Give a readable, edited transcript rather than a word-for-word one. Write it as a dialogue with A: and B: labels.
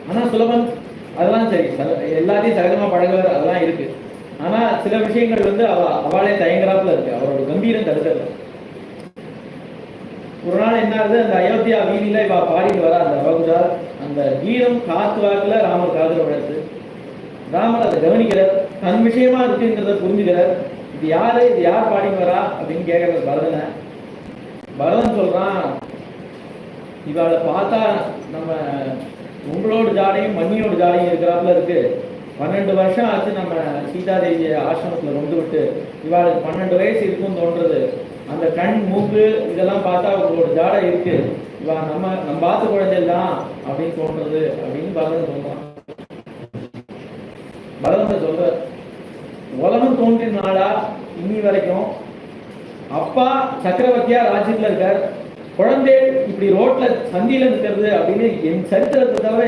A: ஆனா சுலபன் அதெல்லாம் சரி, எல்லாத்தையும் சகஜமா பழகுவார், அதெல்லாம் இருக்கு. ஆனா சில விஷயங்கள் வந்து அவளே தயங்குறாப்புல இருக்கு, அவரோட கம்பீரம் தடுக்கல. ஒரு நாள் என்ன ஆகுது, அந்த அயோத்தியா வீதியில இவ பாடிட்டு வர அந்த அவகுஜால், அந்த கீதம் காத்து வாக்குல ராமர் காதுல விழுது. ராமர் அதை கவனிக்கிறார், தன் விஷயமா இருக்குங்கிறத புரிஞ்சுக்கிறார். இது யாரு, இது யார் பாடிட்டு வரா அப்படின்னு கேட்கறது பரதனை. பரதன் சொல்றான், இவளை பார்த்தா நம்ம உங்களோட ஜாடையும் மண்ணியோட ஜாடையும் இருக்கிறாப்புல இருக்கு. 12 வருஷம் ஆச்சு நம்ம சீதாதேவியை ஆசிரமத்துல கொண்டு விட்டு, இவாளுக்கு 12 வயசு இருக்குன்னு தோன்றது. அந்த கண் மூக்கு இதெல்லாம் பார்த்தா உங்களோட ஜாடை இருக்கு, இவா நம்ம பார்த்த குழந்தைகள் தான் அப்படின்னு தோன்றது அப்படின்னு பரதன் சொல்றான். பரதன் சொல்ற, உலகம் தோன்றின நாளா இன்னி வரைக்கும் அப்பா சக்கரவர்த்தியா ராஜ்யத்துல இருக்கார், குழந்தை இப்படி ரோட்ல சந்தியில இருக்கிறது அப்படின்னு என் சரித்திரத்தை தவிர